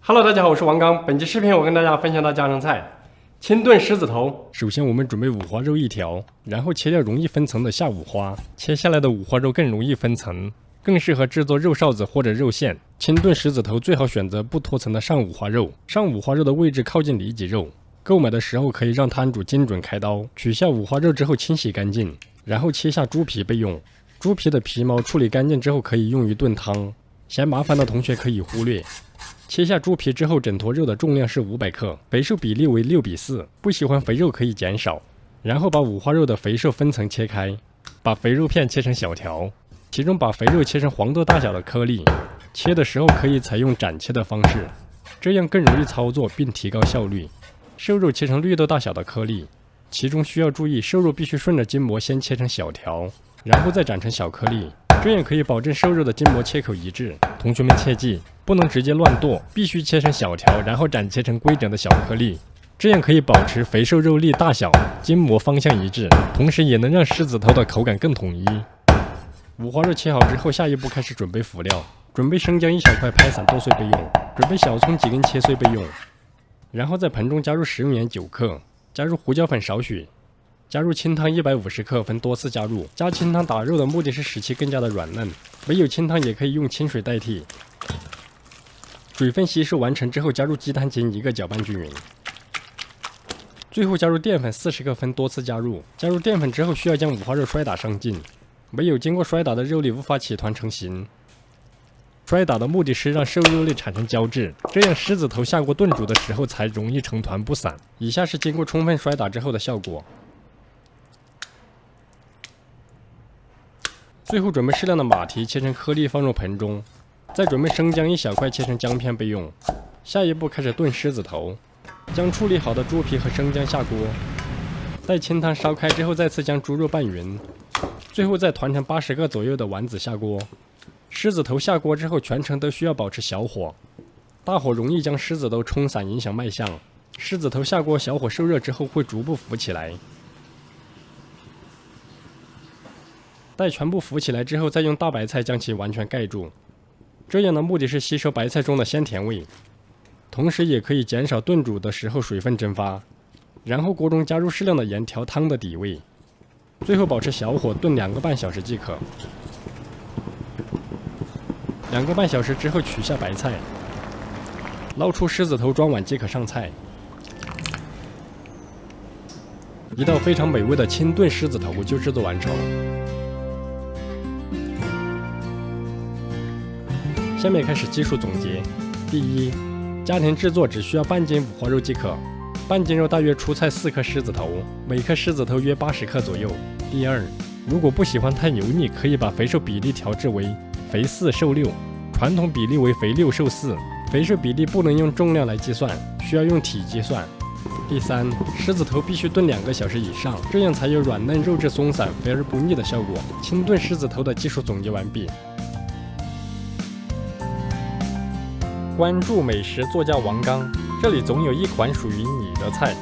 Hello， 大家好，我是王刚。本期视频我跟大家分享的家常菜清炖狮子头。首先我们准备五花肉1条，然后切掉容易分层的下五花。切下来的五花肉更容易分层，更适合制作肉臊子或者肉馅。清炖狮子头最好选择不脱层的上五花肉，上五花肉的位置靠近里脊肉。购买的时候可以让摊主精准开刀，取下五花肉之后清洗干净，然后切下猪皮备用。猪皮的皮毛处理干净之后可以用于炖汤，嫌麻烦的同学可以忽略。切下猪皮之后，整坨肉的重量是500克，肥瘦比例为6:4，不喜欢肥肉可以减少。然后把五花肉的肥瘦分层切开，把肥肉片切成小条，其中把肥肉切成黄豆大小的颗粒。切的时候可以采用斩切的方式，这样更容易操作并提高效率。瘦肉切成绿豆大小的颗粒，其中需要注意，瘦肉必须顺着筋膜先切成小条，然后再斩成小颗粒，这样可以保证瘦肉的筋膜切口一致。同学们切记，不能直接乱剁，必须切成小条，然后斩切成规整的小颗粒，这样可以保持肥瘦肉粒大小、筋膜方向一致，同时也能让狮子头的口感更统一。五花肉切好之后，下一步开始准备辅料。准备生姜1小块拍散剁碎备用，准备小葱几根切碎备用。然后在盆中加入食用盐9克，加入胡椒粉少许，加入清汤150克，分多次加入。加清汤打肉的目的是使其更加的软嫩，没有清汤也可以用清水代替。水分吸收完成之后，加入鸡蛋清1个，搅拌均匀。最后加入淀粉40克，分多次加入。加入淀粉之后，需要将五花肉摔打上劲，没有经过摔打的肉粒无法起团成型。摔打的目的是让瘦肉粒产生胶质，这样狮子头下锅炖煮的时候才容易成团不散。以下是经过充分摔打之后的效果。最后准备适量的马蹄切成颗粒放入盆中，再准备生姜1小块切成姜片备用。下一步开始炖狮子头，将处理好的猪皮和生姜下锅，待清汤烧开之后，再次将猪肉拌匀，最后再团成80个左右的丸子下锅。狮子头下锅之后，全程都需要保持小火，大火容易将狮子头冲散，影响卖相。狮子头下锅小火受热之后，会逐步浮起来。待全部浮起来之后，再用大白菜将其完全盖住，这样的目的是吸收白菜中的鲜甜味，同时也可以减少炖煮的时候水分蒸发。然后锅中加入适量的盐调汤的底味，最后保持小火炖2个半小时即可。2个半小时之后取下白菜，捞出狮子头装碗即可上菜。一道非常美味的清炖狮子头就制作完成。下面开始技术总结。第一，家庭制作只需要半斤五花肉即可，半斤肉大约出菜4颗狮子头，每颗狮子头约80克左右。第二，如果不喜欢太油腻，可以把肥瘦比例调至为肥4瘦6，传统比例为肥6瘦4，肥瘦比例不能用重量来计算，需要用体积算。第三，狮子头必须炖2个小时以上，这样才有软嫩肉质松散、肥而不腻的效果。清炖狮子头的技术总结完毕。关注美食作家王刚，这里总有一款属于你的菜。